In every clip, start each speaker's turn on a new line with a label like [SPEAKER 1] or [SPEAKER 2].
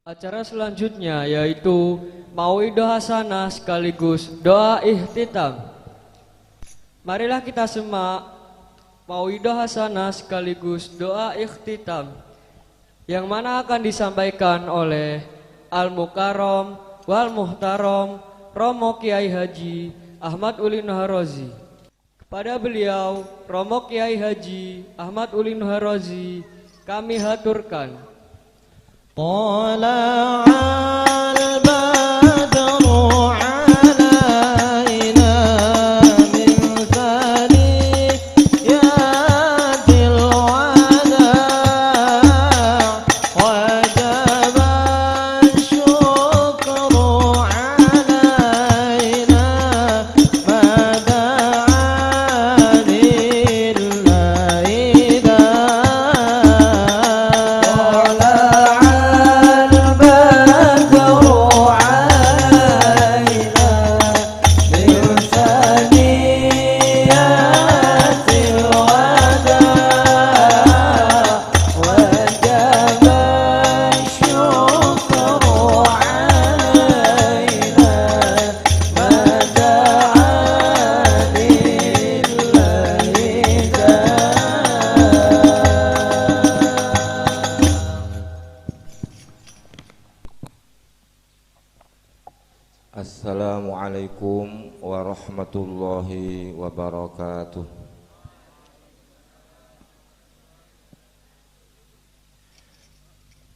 [SPEAKER 1] Acara selanjutnya yaitu Mauidul Hasanah sekaligus doa ihtitam. Marilah kita semak Mauidul Hasanah sekaligus doa ihtitam yang mana akan disampaikan oleh Al-Mukarram wal Muhtaram Romo Kiai Haji Ahmad Ulin Nuharozi. Kepada beliau Romo Kiai Haji Ahmad Ulin Nuharozi kami haturkan.
[SPEAKER 2] طلع البدر علينا من ثنيات الوداع وجب الشكر علينا ما دعا لله Assalamualaikum warahmatullahi wabarakatuh.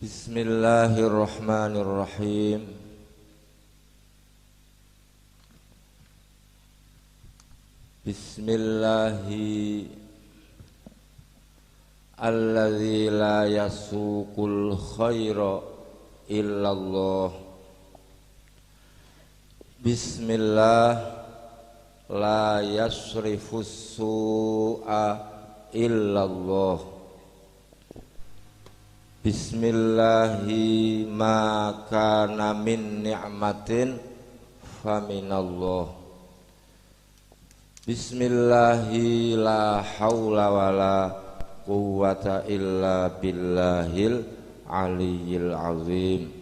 [SPEAKER 2] Bismillahirrahmanirrahim. Bismillahi alladzi la yasuqul khaira illallah. Bismillah la yasrifus su'a illallah. Bismillahi ma kana min ni'matin faminallah. Bismillahi la haula wala quwwata illa billahil aliyyil azim.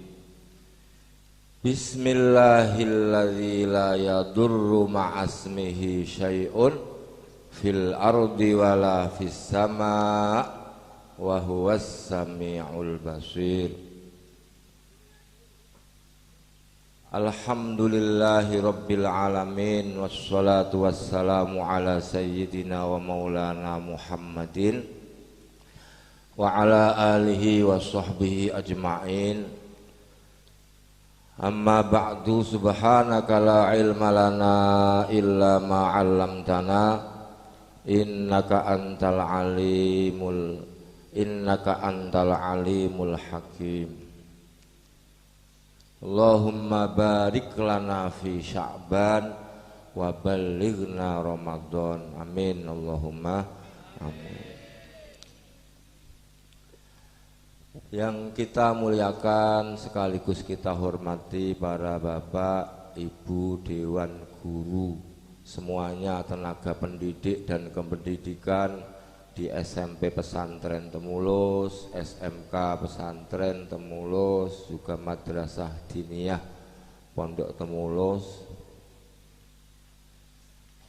[SPEAKER 2] Bismillahilladzi la yadurru ma'asmihi syai'un fil ardi wala fis sama' wa huwas sami'ul basir. Alhamdulillahi rabbil alamin wassalatu wassalamu ala sayyidina wa maulana Muhammadin wa ala alihi wa sahbihi ajma'in. Amma ba'du, subhanaka la ilma lana illa ma 'allamtana innaka antal alimul hakim. Allahumma barik lana fi Sya'ban wa ballighna Ramadan. Amin Allahumma amin. Yang kita muliakan sekaligus kita hormati para bapak, ibu, dewan guru, semuanya tenaga pendidik dan kependidikan di SMP Pesantren Temulus, SMK Pesantren Temulus, juga Madrasah Diniyah Pondok Temulus.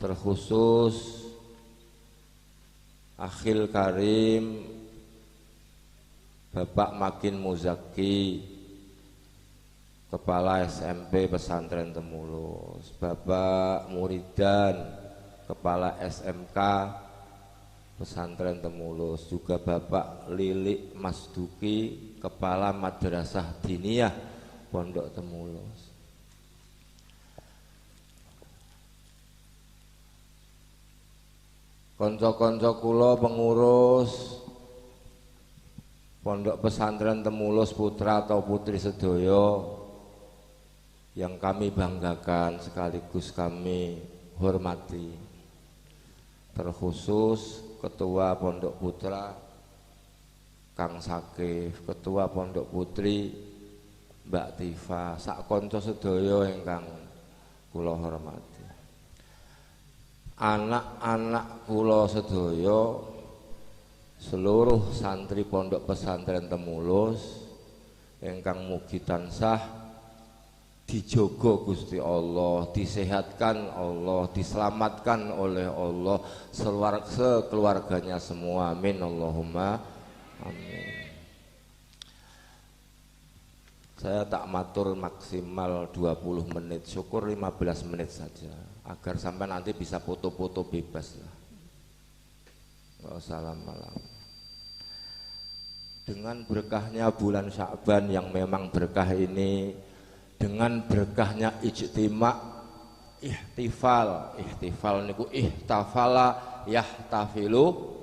[SPEAKER 2] Terkhusus Akhil Karim Bapak Makin Muzaki, Kepala SMP Pesantren Temulus, Bapak Muridan, Kepala SMK Pesantren Temulus, juga Bapak Lilik Masduki, Kepala Madrasah Diniyah Pondok Temulus. Konco-konco kula pengurus Pondok Pesantren Temulus putra atau putri sedoyo yang kami banggakan sekaligus kami hormati, terkhusus Ketua Pondok Putra Kang Sakif, Ketua Pondok Putri Mbak Tifa, sak konco sedoyo ingkang kula hormati. Anak-anak kula sedoyo, seluruh santri Pondok Pesantren Temulus ingkang mugi tansah dijogo Gusti Allah, disehatkan Allah, diselamatkan oleh Allah sekeluarganya semua. Amin Allahumma amin. Saya tak matur maksimal 20 menit, syukur 15 menit saja, agar sampai nanti bisa foto-foto bebas lah, nggak usah lama-lama. Dengan berkahnya bulan Sya'ban yang memang berkah ini, dengan berkahnya ijtima, ihtifal niku ihtafala yahtafilu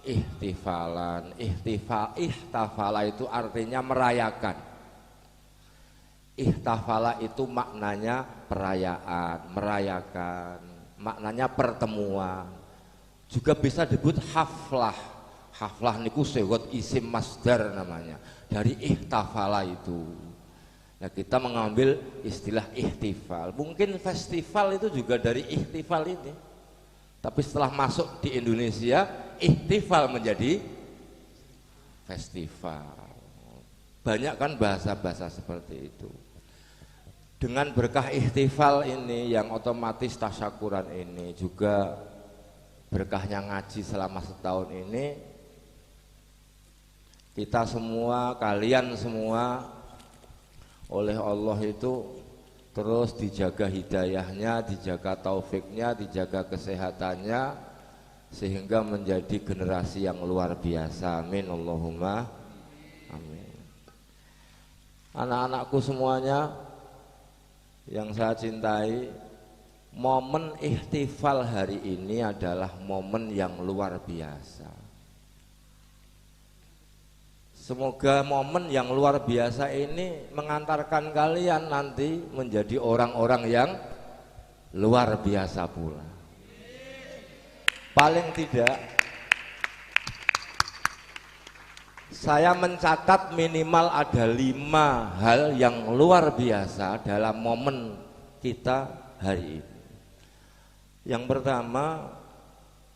[SPEAKER 2] ihtifalan. Ihtafala itu artinya merayakan. Ihtafala itu maknanya perayaan, merayakan, maknanya pertemuan. Juga bisa disebut haflah. Haflah niku sewot isim masdar namanya, dari ihtafala itu. Nah, kita mengambil istilah ihtifal. Mungkin festival itu juga dari ihtifal ini. Tapi setelah masuk di Indonesia, ihtifal menjadi festival. Banyak kan bahasa-bahasa seperti itu. Dengan berkah ihtifal ini yang otomatis tasyakuran ini, juga berkahnya ngaji selama setahun ini, kita semua, kalian semua oleh Allah itu terus dijaga hidayahnya, dijaga taufiknya, dijaga kesehatannya, sehingga menjadi generasi yang luar biasa. Amin Allahumma amin. Anak-anakku semuanya yang saya cintai, momen ihtifal hari ini adalah momen yang luar biasa. Semoga momen yang luar biasa ini mengantarkan kalian nanti menjadi orang-orang yang luar biasa pula. Paling tidak saya mencatat minimal ada 5 hal yang luar biasa dalam momen kita hari ini. Yang pertama,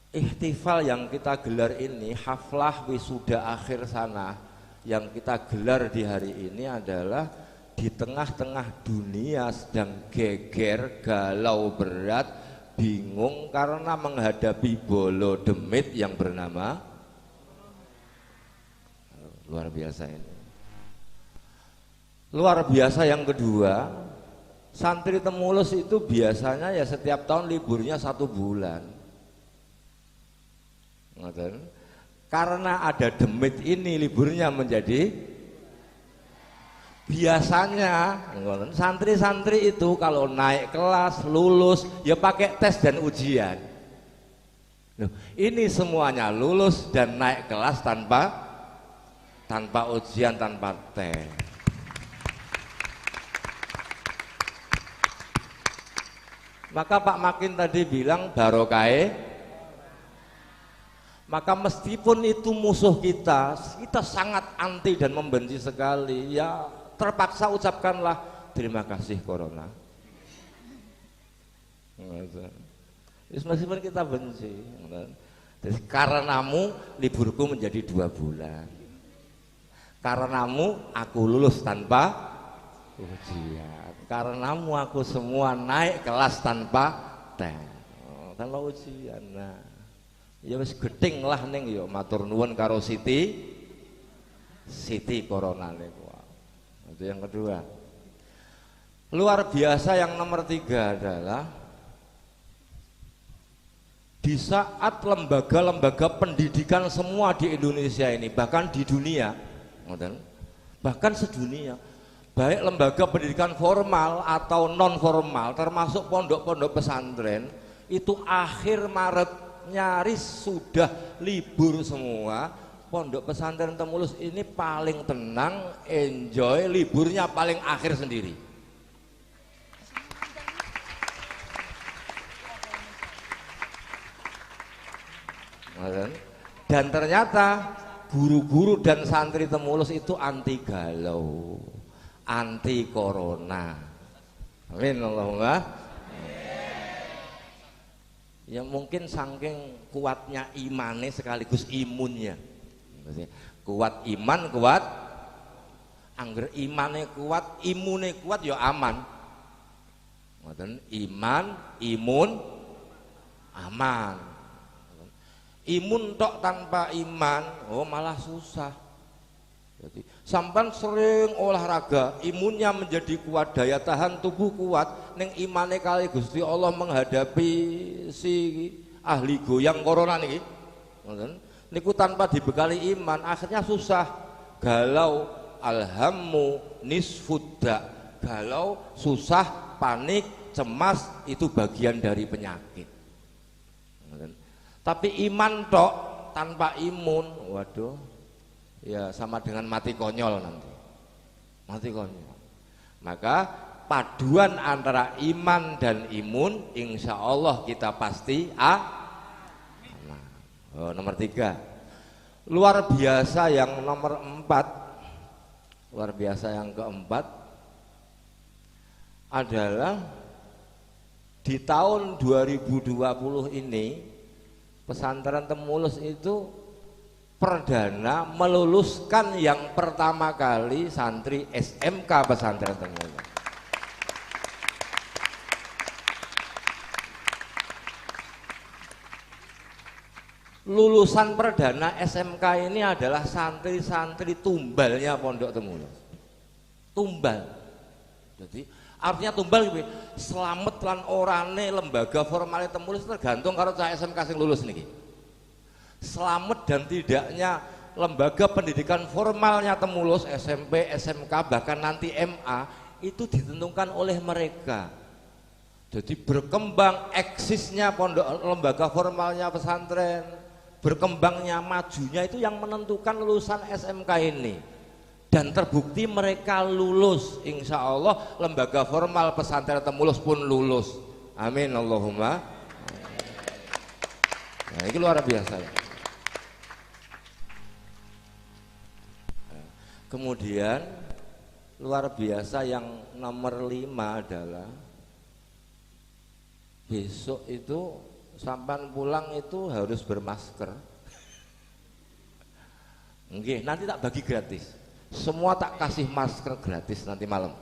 [SPEAKER 2] ihtifal yang kita gelar ini, haflah wisuda akhir sana yang kita gelar di hari ini adalah di tengah-tengah dunia sedang geger, galau berat, bingung karena menghadapi bolo demit yang bernama luar biasa ini. Luar biasa yang kedua, santri Temulus itu biasanya ya setiap tahun liburnya 1 bulan. Karena ada demit ini liburnya menjadi biasanya santri-santri itu kalau naik kelas lulus ya pakai tes dan ujian. Loh, ini semuanya lulus dan naik kelas tanpa ujian, tanpa tes. Maka Pak Makin tadi bilang barokai. Maka meskipun itu musuh kita sangat anti dan membenci sekali, ya terpaksa ucapkanlah terima kasih corona. Meskipun kita benci, jadi karenamu liburku menjadi 2 bulan. Karenamu aku lulus tanpa ujian. Karenamu aku semua naik kelas tanpa tes, tanpa ujian. Nah, ya wis gething lah ning ya matur nuwun karo Siti Corona niku. Itu yang kedua. Luar biasa yang nomor 3 adalah di saat lembaga-lembaga pendidikan semua di Indonesia ini, bahkan di dunia, bahkan sedunia, baik lembaga pendidikan formal atau non formal termasuk pondok-pondok pesantren itu akhir Maret nyaris sudah libur semua. Pondok pesantren Temulus ini paling tenang, enjoy, liburnya paling akhir sendiri. Dan ternyata guru-guru dan santri Temulus itu anti galau, anti corona. Amin Allahumma. Ya mungkin saking kuatnya imannya sekaligus imunnya. Kuat iman, kuat Angger imane kuat, imune kuat ya aman. Ngoten, iman, imun, aman. Imun tok tanpa iman, oh malah susah. Jadi sampan sering olahraga, imunnya menjadi kuat, daya tahan tubuh kuat, neng imane kali Gusti Allah menghadapi si ahli goyang corona niki. Ngoten. Niku tanpa dibekali iman, akhirnya susah. Galau, alhammu nisfudda. Galau, susah, panik, cemas itu bagian dari penyakit. Ngoten. Tapi iman tok tanpa imun, waduh. Ya sama dengan mati konyol nanti, mati konyol. Maka paduan antara iman dan imun, insya Allah kita pasti aman. Oh, nomor 3, luar biasa yang nomor 4, luar biasa yang keempat adalah di tahun 2020 ini pesantren Temulus itu perdana meluluskan yang pertama kali santri SMK pesantren Temulus. Lulusan perdana SMK ini adalah santri-santri tumbalnya Pondok Temulus. Tumbal. Jadi artinya tumbal gitu. Selamat lan orane lembaga formal Temulus tergantung karo cah SMK sing lulus niki. Selamat dan tidaknya lembaga pendidikan formalnya Temulus, SMP, SMK, bahkan nanti MA itu ditentukan oleh mereka. Jadi berkembang eksisnya pondok lembaga formalnya pesantren, berkembangnya majunya itu yang menentukan lulusan SMK ini. Dan terbukti mereka lulus, insya Allah lembaga formal pesantren Temulus pun lulus. Amin Allahumma. Nah, ini luar biasa ya. Kemudian luar biasa yang nomor 5 adalah besok itu sampan pulang itu harus bermasker. Nggih, nanti tak bagi gratis. Semua tak kasih masker gratis nanti malam.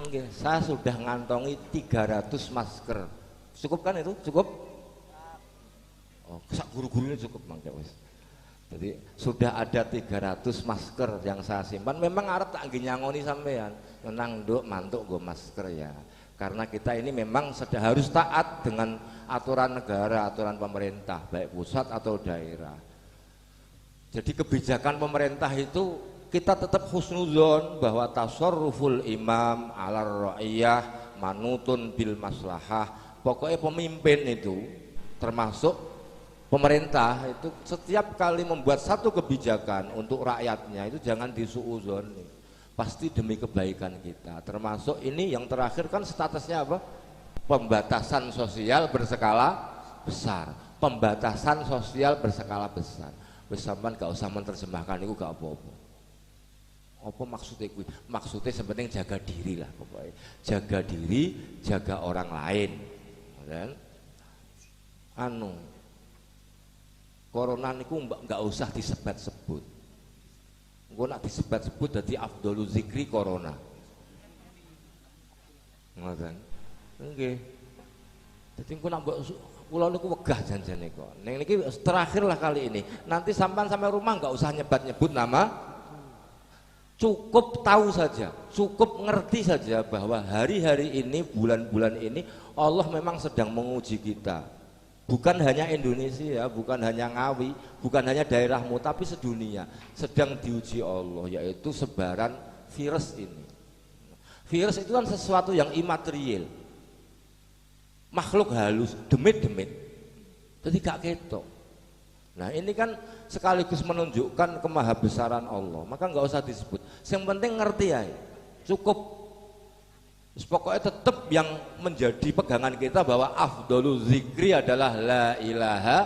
[SPEAKER 2] Nggih, saya sudah ngantongi 300 masker. Cukup kan itu? Cukup? Oh, sak guru-gurunya cukup mangga wis. Jadi sudah ada 300 masker yang saya simpan. Memang arep tak nggih nyangoni sampean. Menang nduk mantuk nggo masker ya. Karena kita ini memang sudah harus taat dengan aturan negara, aturan pemerintah, baik pusat atau daerah. Jadi kebijakan pemerintah itu kita tetap husnuzon bahwa tasarruful imam ala ra'iyah manutun bil maslahah. Pokoknya pemimpin itu termasuk pemerintah itu setiap kali membuat satu kebijakan untuk rakyatnya itu jangan disuuzoni, pasti demi kebaikan kita. Termasuk ini yang terakhir kan statusnya apa? Pembatasan sosial berskala besar. Pembatasan sosial berskala besar. Wis sampean gak usah menerjemahkan itu gak apa-apa. Apa maksudnya kuwi? Maksudnya sebenarnya jaga diri lah pokoknya. Jaga diri, jaga orang lain. Dan corona niku nggak usah disebut-sebut. Engko nak disebut-sebut dadi afdhalu zikri corona. Ngoten. Nggih. Dadi engko nak kula niku wegah janjane kok. Ning niki terakhir lah kali ini. Nanti sampai rumah nggak usah nyebut-nyebut nama. Cukup tahu saja, cukup ngerti saja bahwa hari-hari ini, bulan-bulan ini Allah memang sedang menguji kita. Bukan hanya Indonesia, bukan hanya Ngawi, bukan hanya daerahmu, tapi sedunia sedang diuji Allah, yaitu sebaran virus ini. Virus itu kan sesuatu yang imaterial, makhluk halus, demit-demit, jadi gak ketok. Nah ini kan sekaligus menunjukkan kemahabesaran Allah, maka nggak usah disebut. Yang penting ngerti ya, cukup. Pokoknya tetap yang menjadi pegangan kita bahwa afdhalu zikri adalah la ilaha.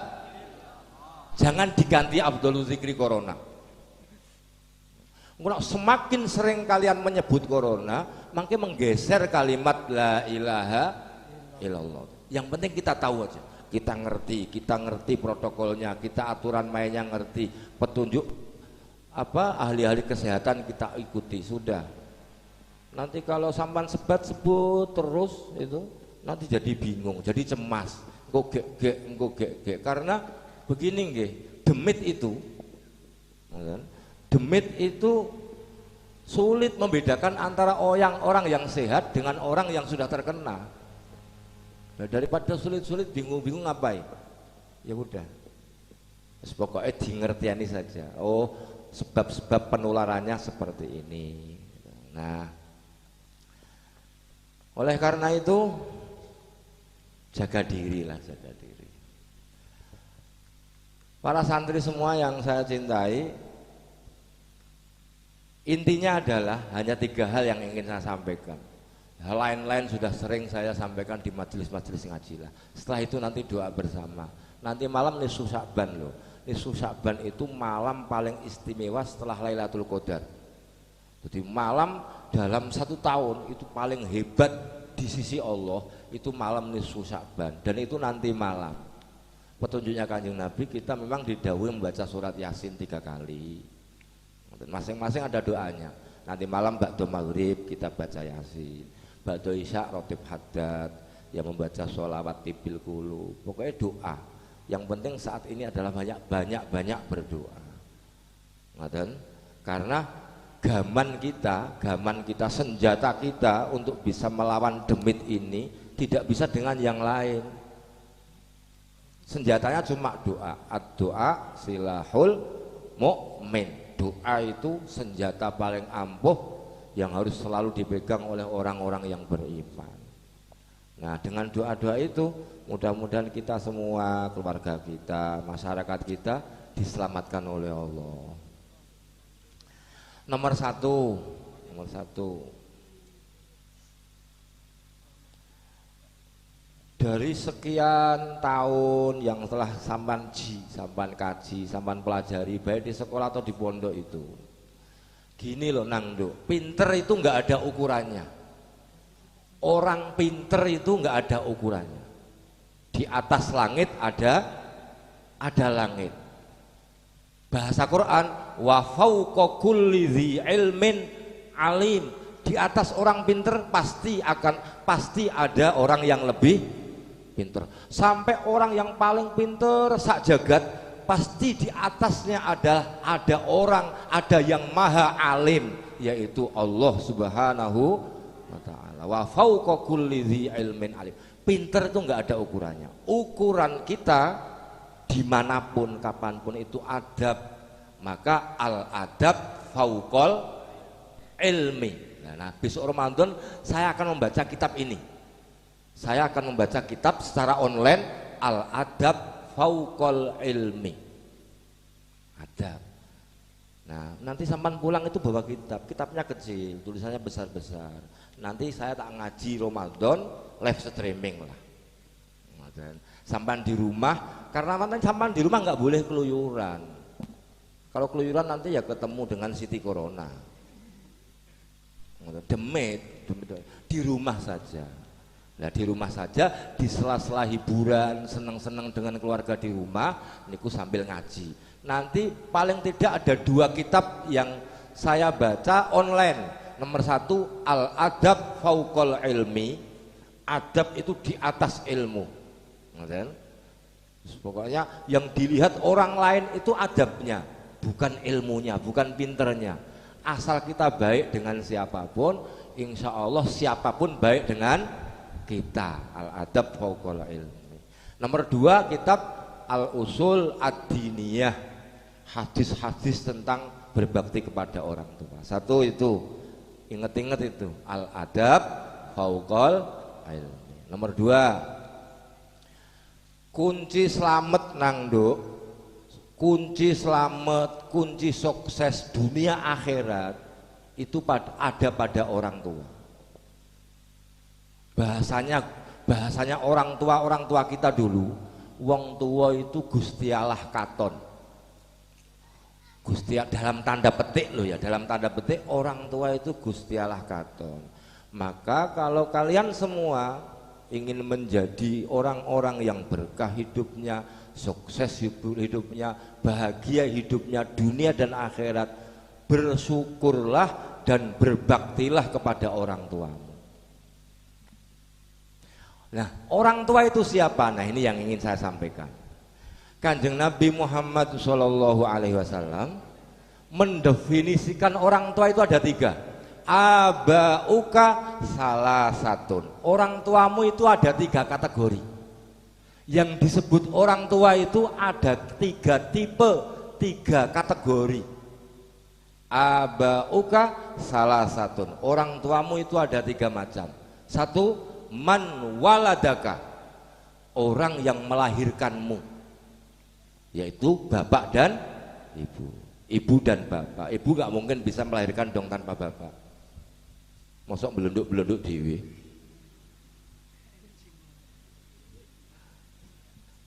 [SPEAKER 2] Jangan diganti afdhalu zikri corona. Semakin sering kalian menyebut corona, makin menggeser kalimat la ilaha illallah. Yang penting kita tahu aja, kita ngerti protokolnya, kita aturan mainnya ngerti, petunjuk apa ahli-ahli kesehatan kita ikuti, sudah. Nanti kalau sampan sebat sebut terus itu nanti jadi bingung, jadi cemas, engko gek karena begini nggih, demit itu sulit membedakan antara orang yang sehat dengan orang yang sudah terkena. Nah, daripada sulit-sulit bingung-bingung ngapain? Ya udah. Pokoknya dingertiani saja. Oh, sebab-sebab penularannya seperti ini. Nah, oleh karena itu jaga diri. Para santri semua yang saya cintai, intinya adalah hanya 3 hal yang ingin saya sampaikan. Hal lain-lain sudah sering saya sampaikan di majelis-majelis ngaji lah. Setelah itu nanti doa bersama. Nanti malam nisfu Sya'ban loh. Nisfu Sya'ban itu malam paling istimewa setelah Lailatul Qadar. Jadi malam dalam 1 tahun itu paling hebat di sisi Allah itu malam nisfu Sya'ban, dan itu nanti malam. Petunjuknya Kanjeng Nabi, kita memang didhawuhi membaca surat Yasin 3 kali. Masing-masing ada doanya. Nanti malam ba'da maghrib kita baca Yasin, ba'da isya rotib haddad, yang membaca sholawat tibil kulu. Pokoknya doa. Yang penting saat ini adalah banyak berdoa. Karena gaman kita, senjata kita untuk bisa melawan demit ini tidak bisa dengan yang lain. Senjatanya cuma doa. Ad-doa silahul mu'min. Doa itu senjata paling ampuh yang harus selalu dipegang oleh orang-orang yang beriman. Nah, dengan doa-doa itu mudah-mudahan kita semua, keluarga kita, masyarakat kita diselamatkan oleh Allah. Nomor satu, dari sekian tahun yang telah sampan kaji, sampan pelajari baik di sekolah atau di pondok itu, gini loh Nangdo, pinter itu nggak ada ukurannya. Orang pinter itu nggak ada ukurannya. Di atas langit ada langit. Bahasa Quran, wa fauqa kulli dzi ilmin alim. Di atas orang pinter pasti ada orang yang lebih pinter. Sampai orang yang paling pinter sak jagat, pasti di atasnya ada yang maha alim, yaitu Allah Subhanahu wa ta'ala. Wa fauqa kulli dzi ilmin alim. Pinter itu enggak ada ukurannya. Ukuran kita dimanapun kapanpun itu adab. Maka al adab fauqal ilmi. Nah, besok Ramadan saya akan membaca kitab ini. Saya akan membaca kitab secara online, al adab fauqal ilmi. Adab. Nah, nanti sampan pulang itu bawa kitabnya kecil, tulisannya besar-besar. Nanti saya tak ngaji Ramadan live streaming lah. Sampan di rumah, karena nanti sampan di rumah nggak boleh keluyuran. Kalau keluyuran nanti ya ketemu dengan Siti Corona. Demit di rumah saja. Nah, di rumah saja, di sela-sela hiburan, senang-senang dengan keluarga di rumah, niku sambil ngaji. Nanti paling tidak ada 2 kitab yang saya baca online. Nomor 1 al-adab fauqal ilmi. Adab itu di atas ilmu. Pokoknya yang dilihat orang lain itu adabnya, bukan ilmunya, bukan pinternya. Asal kita baik dengan siapapun, insya Allah siapapun baik dengan kita. Al-adab fauqal ilmi. Nomor 2 kitab al-usul ad-diniyah, hadis-hadis tentang berbakti kepada orang tua. 1 itu, ingat-ingat itu, al-adab fauqal ilmi. Nomor 2, kunci selamat Nangdo, kunci selamat, kunci sukses dunia akhirat itu ada pada orang tua. Bahasanya orang tua kita dulu, wong tua itu Gusti Allah katon. Gusti dalam tanda petik loh ya, dalam tanda petik orang tua itu Gusti Allah katon. Maka kalau kalian semua ingin menjadi orang-orang yang berkah hidupnya, sukses hidupnya, bahagia hidupnya dunia dan akhirat, bersyukurlah dan berbaktilah kepada orang tuamu. Nah, orang tua itu siapa? Nah, ini yang ingin saya sampaikan. Kanjeng Nabi Muhammad SAW mendefinisikan orang tua itu ada 3. Abauka salah satun. Orang tuamu itu ada 3 kategori. Yang disebut orang tua itu ada 3 tipe, 3 kategori. Abauka salah satun. Orang tuamu itu ada 3 macam. 1, man waladaka, orang yang melahirkanmu, yaitu bapak dan ibu. Ibu dan bapak. Ibu gak mungkin bisa melahirkan dong tanpa bapak. Mosok belenduk-belenduk dewe.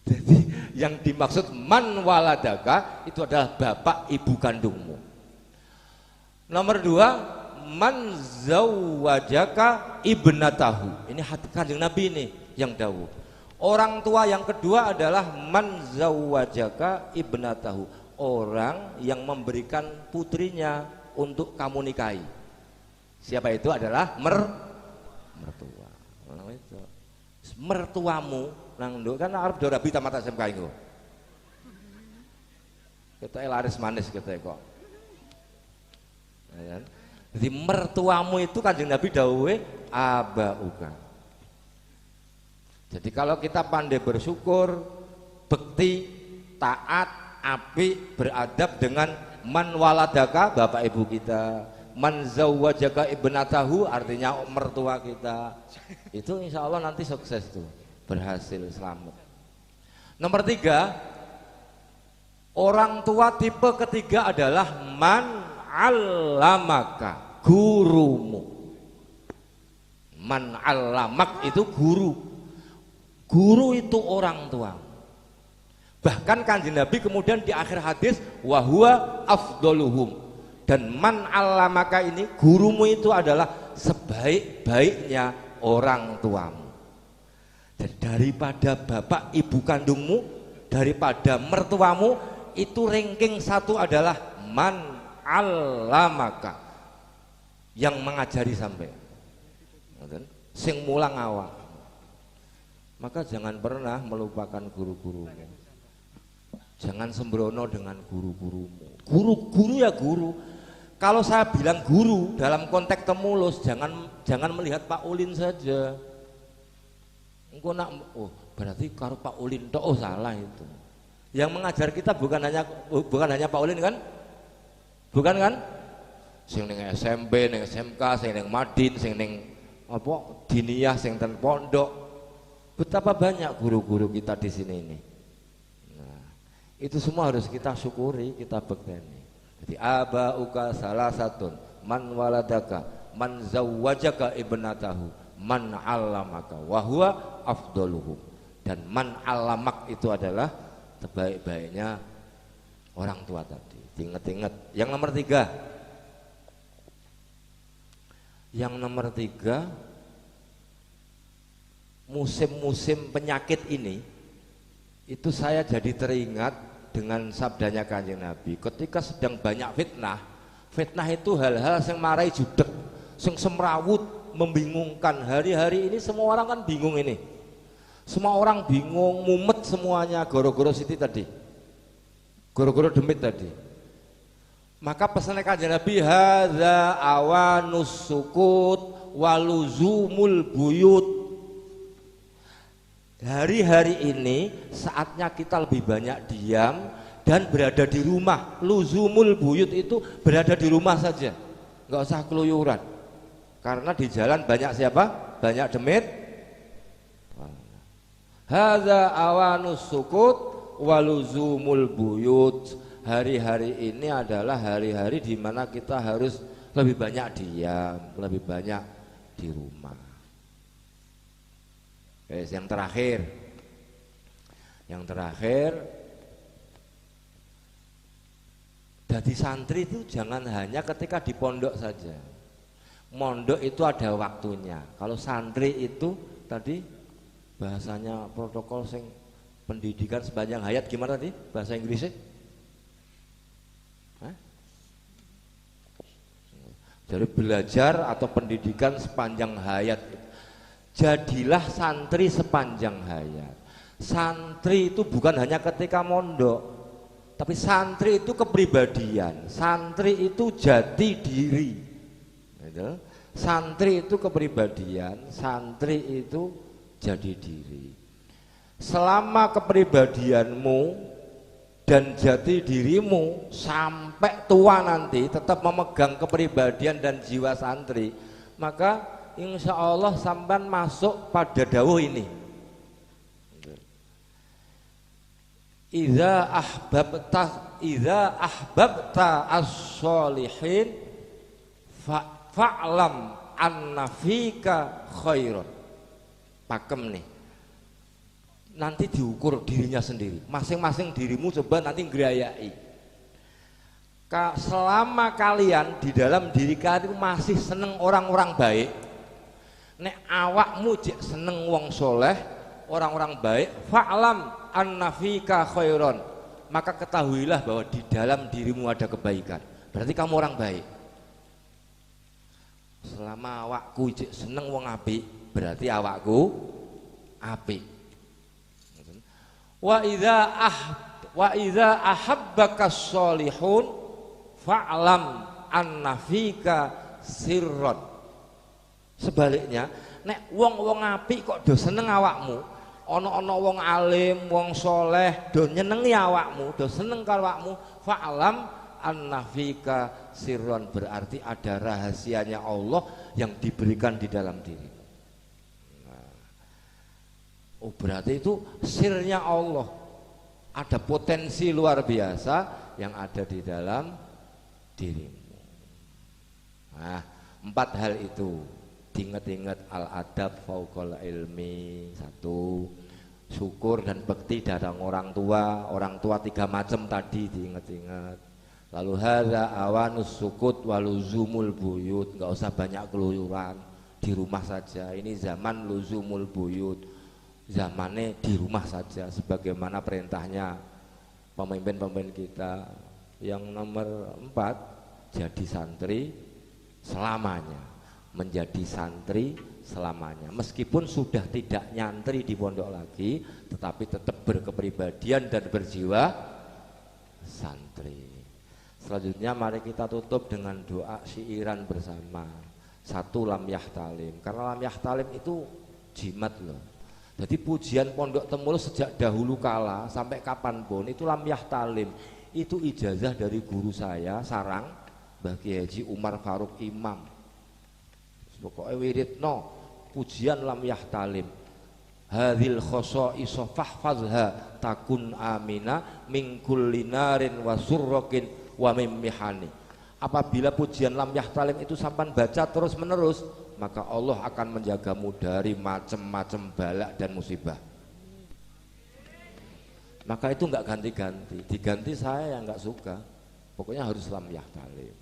[SPEAKER 2] Jadi yang dimaksud man waladaka itu adalah bapak ibu kandungmu. Nomor 2, man zawwajaka ibnatahu. Ini hati Kanjeng Nabi ini yang dawuh. Orang tua yang kedua adalah man zawwajaka ibnatahu, orang yang memberikan putrinya untuk kamu nikahi. Siapa itu? Adalah mertua. Nah, itu. Mertuamu nang nduk kan arep do rabi tamat SMK iku. Ketoke laris manis ketoke kok. Ya. Jadi mertuamu itu Kanjeng Nabi dawuhe abauka. Jadi kalau kita pandai bersyukur, bekti, taat, apik, beradab dengan man waladaka, bapak ibu kita, man zawwajaka ibnatahu, artinya mertua kita, itu insya Allah nanti sukses tuh, berhasil, selamat. Nomor 3, orang tua tipe ketiga adalah man allamaka, gurumu. Man allamak itu guru. Guru itu orang tua. Bahkan Kanjeng Nabi kemudian di akhir hadis wahwa afdoluhum, dan man allamaka ini gurumu itu adalah sebaik-baiknya orang tuamu. Dan daripada bapak ibu kandungmu, daripada mertuamu, itu ranking 1 adalah man allamaka, yang mengajari sampai sing mulang awak. Maka jangan pernah melupakan guru-gurumu. Jangan sembrono dengan guru-gurumu. Guru ya guru. Kalau saya bilang guru dalam konteks temulus, jangan melihat Pak Ulin saja. Engko nak berarti karo Pak Ulin tok, salah itu. Yang mengajar kita bukan hanya Pak Ulin kan? Bukan kan? Sing ning SMP, ning SMK, sing ning Madin, sing ning diniyah, sing ten pondok. Betapa banyak guru-guru kita di sini ini. Nah, itu semua harus kita syukuri, kita bekteni. Jadi abauka salah satun, man waladaka, man zawwajaka ibnatahu, man allamaka, wahwa afdoluhum. Dan man allamak itu adalah sebaik-baiknya orang tua tadi. Ingat-ingat. Yang nomor 3. Yang nomor 3, musim-musim penyakit ini, itu saya jadi teringat dengan sabdanya Kanjeng Nabi ketika sedang banyak fitnah. Fitnah itu hal-hal yang marai judek, yang semrawut, membingungkan. Hari-hari ini semua orang kan bingung ini. Semua orang bingung, mumet semuanya, goro-goro Siti tadi, goro-goro demit tadi. Maka pesannya Kanjeng Nabi, hadza awanus sukut waluzumul buyut. Hari-hari ini saatnya kita lebih banyak diam dan berada di rumah. Luzumul buyut itu berada di rumah saja, nggak usah keluyuran. Karena di jalan banyak siapa? Banyak demit. Hadza awanus sukut waluzumul buyut. Hari-hari ini adalah hari-hari di mana kita harus lebih banyak diam, lebih banyak di rumah. Yang terakhir, jadi santri itu jangan hanya ketika di pondok saja. Mondok itu ada waktunya. Kalau santri itu tadi bahasanya protokol sing pendidikan sepanjang hayat gimana tadi bahasa Inggrisnya? Hah? Jadi belajar atau pendidikan sepanjang hayat. Jadilah santri sepanjang hayat. Santri itu bukan hanya ketika mondok, tapi santri itu kepribadian, santri itu jati diri, gitu. Santri itu kepribadian, santri itu jadi diri. Selama kepribadianmu dan jati dirimu sampai tua nanti tetap memegang kepribadian dan jiwa santri, maka insya Allah sampai masuk pada dawuh ini. Idza ahbabta as-solihin fa'lam anna fika khairan. Pakem nih. Nanti diukur dirinya sendiri. Masing-masing dirimu coba nanti ngerayai. Selama kalian di dalam diri kalian masih seneng orang-orang baik, nek awakmu jek seneng wong soleh, orang-orang baik, fa'lam annafika khairon, maka ketahuilah bahwa di dalam dirimu ada kebaikan, berarti kamu orang baik. Selama awakku jek seneng wong apik, berarti awakku apik. Wa idza ahabbaka sholihun fa'lam annafika sirron. Sebaliknya, nek wong apik kok do seneng awakmu, ana wong alim, wong soleh do nyenengi awakmu, do seneng karo awakmu, fa'lam annafika sirron, berarti ada rahasianya Allah yang diberikan di dalam diri. Oh, berarti itu sirnya Allah, ada potensi luar biasa yang ada di dalam dirimu. Nah, 4 hal itu diingat-ingat. Al-adab fauqal ilmi, 1, syukur dan bekti datang orang tua 3 macam tadi diingat-ingat. Lalu hadza awanus sukut waluzumul buyut, nggak usah banyak keluyuran, di rumah saja. Ini zaman luzumul buyut, zamannya di rumah saja, sebagaimana perintahnya pemimpin-pemimpin kita. Yang nomor 4, jadi santri selamanya, menjadi santri selamanya, meskipun sudah tidak nyantri di pondok lagi, tetapi tetap berkepribadian dan berjiwa santri. Selanjutnya mari kita tutup dengan doa syiiran bersama. 1, lam yahtalim, karena lam yahtalim itu jimat loh. Jadi pujian pondok Temulus sejak dahulu kala sampai kapanpun itu lam yahtalim. Itu ijazah dari guru saya Sarang, Mbah Kiai Haji Umar Faruk Imam. Pokoknya wiridno pujian lam yahtalim. Hadhil khosaiso fahfazha takun amina min kulli narin wa surrokin wa mimmihani. Apabila pujian lam yahtalim itu sampan baca terus menerus, maka Allah akan menjagamu dari macam-macam balak dan musibah. Maka itu enggak ganti-ganti, diganti saya yang enggak suka. Pokoknya harus lam yahtalim.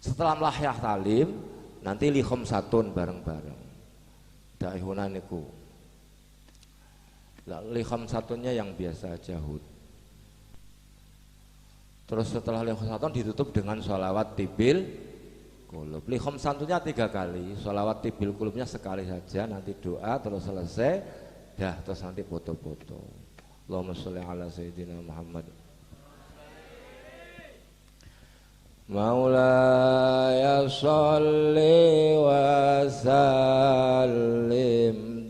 [SPEAKER 2] Setelah lam yahtalim, nanti li khamsatun bareng-bareng. Daihuna niku. Li khamsatunnya yang biasa aja hud. Terus setelah li khamsatun ditutup dengan sholawat tibil kulub. Li khamsatunya 3 kali, sholawat tibil kulubnya sekali saja. Nanti doa terus selesai, dah terus nanti foto-foto. Allahumma sholli ala sayyidina Muhammad. Maulaya sholli wa sallim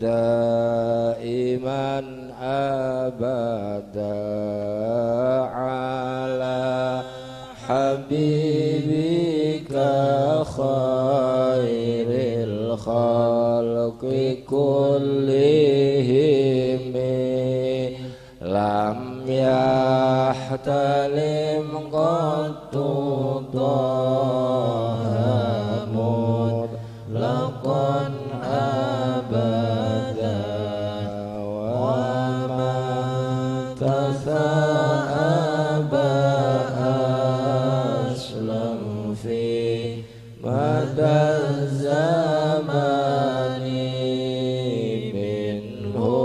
[SPEAKER 2] daiman abada ala habibika khairil khalqi kullihim lam yahtalim qattu dhahamud laqan abada wa man tasa'aba aslam fi madaz zamani minhu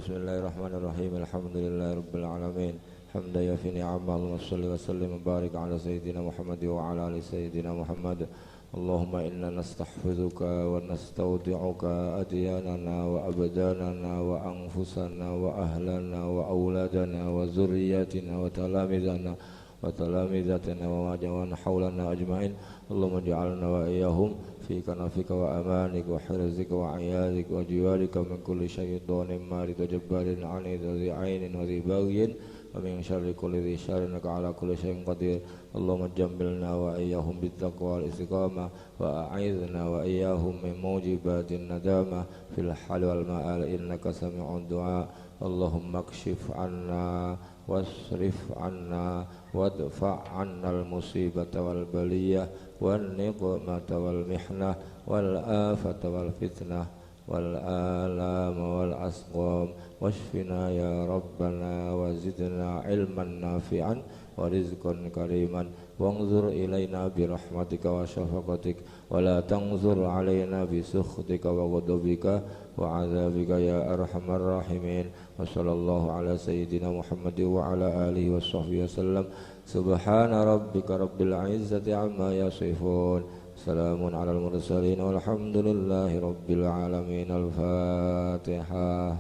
[SPEAKER 3] Bismillahirrahmanirrahim. Alhamdulillahirabbil alamin. Hamdan yafi ni'amal wa salli wa sallim wa barik ala sayyidina Muhammad wa ala ali sayyidina Muhammad. Allahumma inna nastahfizuka wa nastaudi'uka adyanana wa abdanana wa anfusana wa ahlana wa auladana wa zurriyatina wa talamidana وتلامذتنا ومن حولنا أجمعين اللهم اجعلنا وإياهم في كنفك وأمانك وحرزك وعياذك وجوارك من كل شيطان مارد وجبار عنيد وذي عين وذي بغي ومن شر كل ذي شر إنك على كل شيء قدير اللهم جملنا وإياهم بالتقوى والاستقامة وأعيذنا وإياهم من موجبات الندامة في الحال والمآل إنك سميع الدعاء اللهم اكشف عنا واصرف عنا وادفع عنا المصيبة والبلية والنقمة والمحنة والآفة والفتنة والآلام والأسقام واشفنا يا ربنا وزدنا علما نافعا ورزقا كريما وانظر إلينا برحمتك وشفقتك ولا تنظر علينا بسخطك وغضبك وعذابك يا أرحم الراحمين وصلى الله على سيدنا محمد وعلى آله وصحبه وسلم سبحان ربك رب العزة عما يصفون سلام على المرسلين والحمد لله رب العالمين الفاتحة.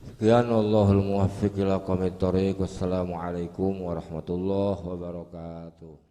[SPEAKER 3] Sekian Allahul muwaffiq ila aqwamit thoriq. Wassalamualaikum warahmatullahi wabarakatuh.